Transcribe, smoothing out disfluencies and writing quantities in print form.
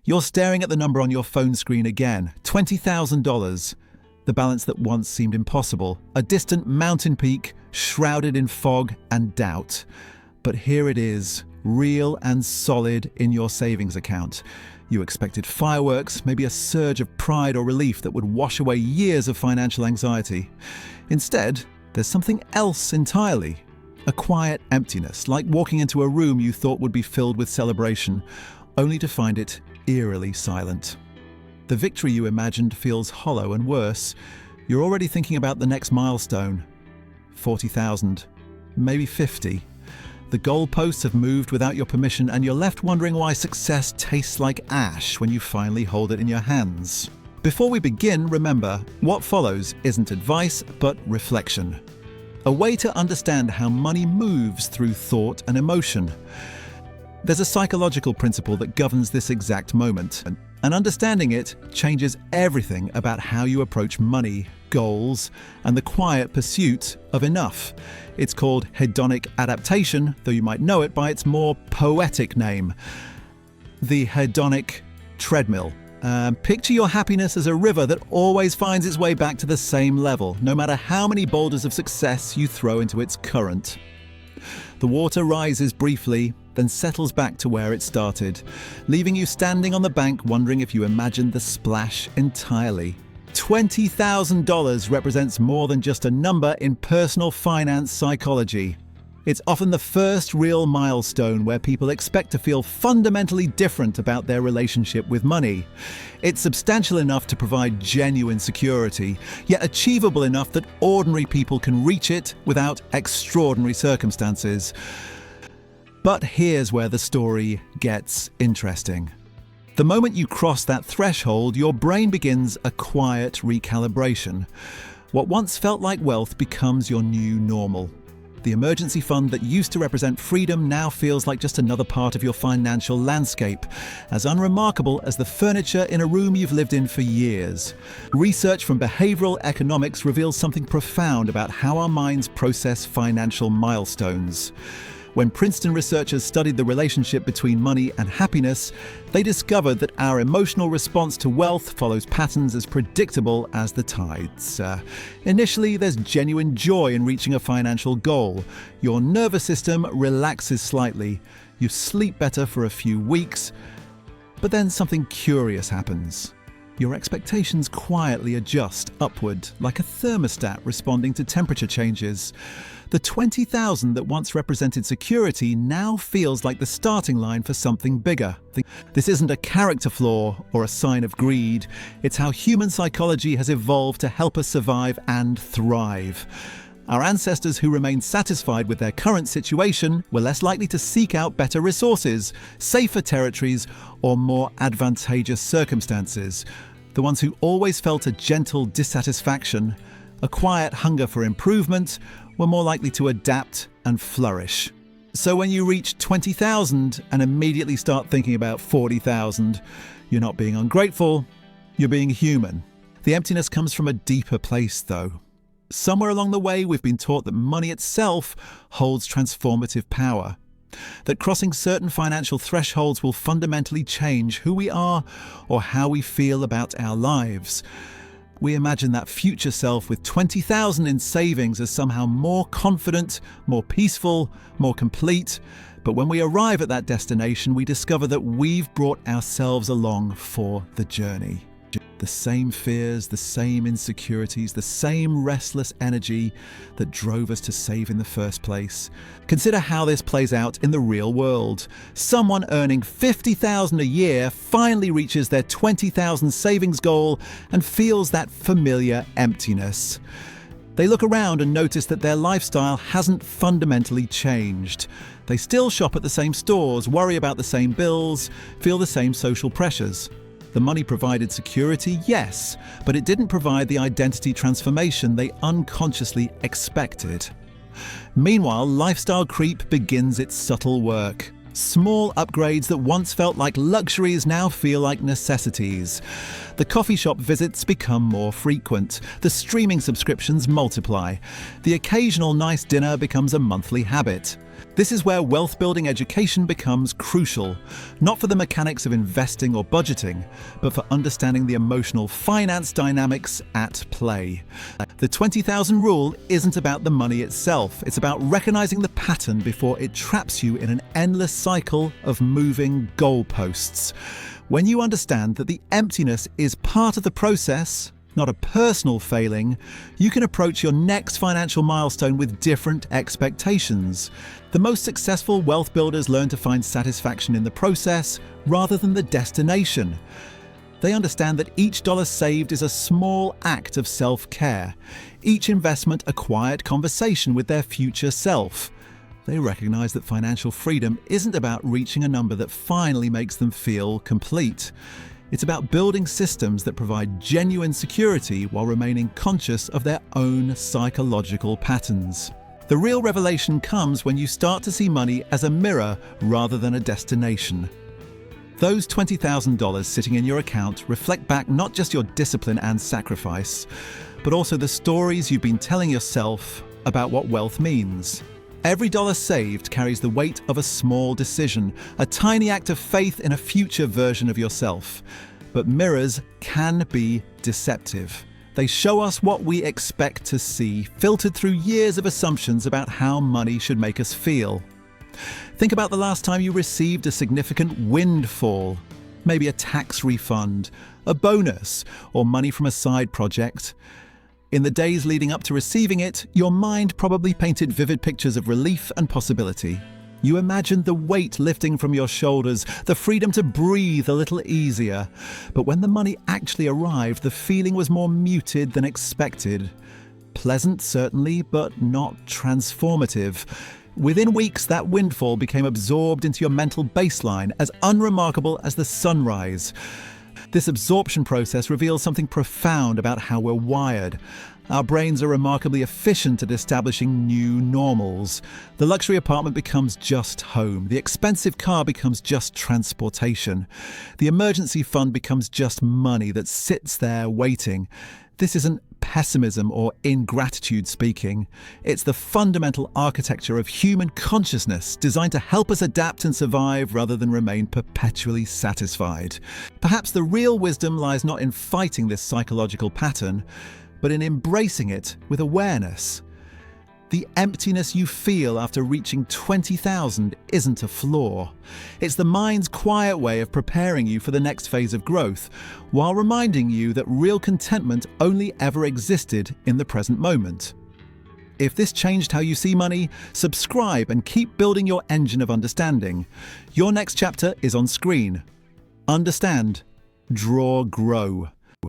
You're staring at the number on your phone screen again, $20,000. The balance that once seemed impossible, a distant mountain peak shrouded in fog and doubt. But here it is, real and solid in your savings account. You expected fireworks, maybe a surge of pride or relief that would wash away years of financial anxiety. Instead, there's something else entirely. A quiet emptiness, like walking into a room you thought would be filled with celebration, only to find it eerily silent. The victory you imagined feels hollow, and worse, you're already thinking about the next milestone. 40,000, maybe 50. The goalposts have moved without your permission, and you're left wondering why success tastes like ash when you finally hold it in your hands. Before we begin, remember, what follows isn't advice, but reflection. A way to understand how money moves through thought and emotion. There's a psychological principle that governs this exact moment, and understanding it changes everything about how you approach money, goals, and the quiet pursuit of enough. It's called hedonic adaptation, though you might know it by its more poetic name, the hedonic treadmill. Picture your happiness as a river that always finds its way back to the same level, no matter how many boulders of success you throw into its current. The water rises briefly, then settles back to where it started, leaving you standing on the bank wondering if you imagined the splash entirely. $20,000 represents more than just a number in personal finance psychology. It's often the first real milestone where people expect to feel fundamentally different about their relationship with money. It's substantial enough to provide genuine security, yet achievable enough that ordinary people can reach it without extraordinary circumstances. But here's where the story gets interesting. The moment you cross that threshold, your brain begins a quiet recalibration. What once felt like wealth becomes your new normal. The emergency fund that used to represent freedom now feels like just another part of your financial landscape, as unremarkable as the furniture in a room you've lived in for years. Research from behavioral economics reveals something profound about how our minds process financial milestones. When Princeton researchers studied the relationship between money and happiness, they discovered that our emotional response to wealth follows patterns as predictable as the tides. Initially, there's genuine joy in reaching a financial goal. Your nervous system relaxes slightly. You sleep better for a few weeks. But then something curious happens. Your expectations quietly adjust upward, like a thermostat responding to temperature changes. The 20,000 that once represented security now feels like the starting line for something bigger. This isn't a character flaw or a sign of greed. It's how human psychology has evolved to help us survive and thrive. Our ancestors who remained satisfied with their current situation were less likely to seek out better resources, safer territories, or more advantageous circumstances. The ones who always felt a gentle dissatisfaction, a quiet hunger for improvement, were more likely to adapt and flourish. So when you reach 20,000 and immediately start thinking about 40,000, you're not being ungrateful, you're being human. The emptiness comes from a deeper place, though. Somewhere along the way, we've been taught that money itself holds transformative power, that crossing certain financial thresholds will fundamentally change who we are or how we feel about our lives. We imagine that future self with 20,000 in savings as somehow more confident, more peaceful, more complete. But when we arrive at that destination, we discover that we've brought ourselves along for the journey. The same fears, the same insecurities, the same restless energy that drove us to save in the first place. Consider how this plays out in the real world. Someone earning $50,000 a year finally reaches their 20,000 savings goal and feels that familiar emptiness. They look around and notice that their lifestyle hasn't fundamentally changed. They still shop at the same stores, worry about the same bills, feel the same social pressures. The money provided security, yes, but it didn't provide the identity transformation they unconsciously expected. Meanwhile, lifestyle creep begins its subtle work. Small upgrades that once felt like luxuries now feel like necessities. The coffee shop visits become more frequent. The streaming subscriptions multiply. The occasional nice dinner becomes a monthly habit. This is where wealth-building education becomes crucial, not for the mechanics of investing or budgeting, but for understanding the emotional finance dynamics at play. The 20,000 rule isn't about the money itself, it's about recognizing the pattern before it traps you in an endless cycle of moving goalposts. When you understand that the emptiness is part of the process, not a personal failing, you can approach your next financial milestone with different expectations. The most successful wealth builders learn to find satisfaction in the process rather than the destination. They understand that each dollar saved is a small act of self-care, each investment a quiet conversation with their future self. They recognize that financial freedom isn't about reaching a number that finally makes them feel complete. It's about building systems that provide genuine security while remaining conscious of their own psychological patterns. The real revelation comes when you start to see money as a mirror rather than a destination. Those $20,000 sitting in your account reflect back not just your discipline and sacrifice, but also the stories you've been telling yourself about what wealth means. Every dollar saved carries the weight of a small decision, a tiny act of faith in a future version of yourself. But mirrors can be deceptive. They show us what we expect to see, filtered through years of assumptions about how money should make us feel. Think about the last time you received a significant windfall, maybe a tax refund, a bonus, or money from a side project. In the days leading up to receiving it, your mind probably painted vivid pictures of relief and possibility. You imagined the weight lifting from your shoulders, the freedom to breathe a little easier. But when the money actually arrived, the feeling was more muted than expected. Pleasant, certainly, but not transformative. Within weeks, that windfall became absorbed into your mental baseline, as unremarkable as the sunrise. This absorption process reveals something profound about how we're wired. Our brains are remarkably efficient at establishing new normals. The luxury apartment becomes just home. The expensive car becomes just transportation. The emergency fund becomes just money that sits there waiting. This isn't pessimism or ingratitude speaking. It's the fundamental architecture of human consciousness designed to help us adapt and survive rather than remain perpetually satisfied. Perhaps the real wisdom lies not in fighting this psychological pattern, but in embracing it with awareness. The emptiness you feel after reaching 20,000 isn't a flaw. It's the mind's quiet way of preparing you for the next phase of growth, while reminding you that real contentment only ever existed in the present moment. If this changed how you see money, subscribe and keep building your engine of understanding. Your next chapter is on screen. Understand, draw, grow.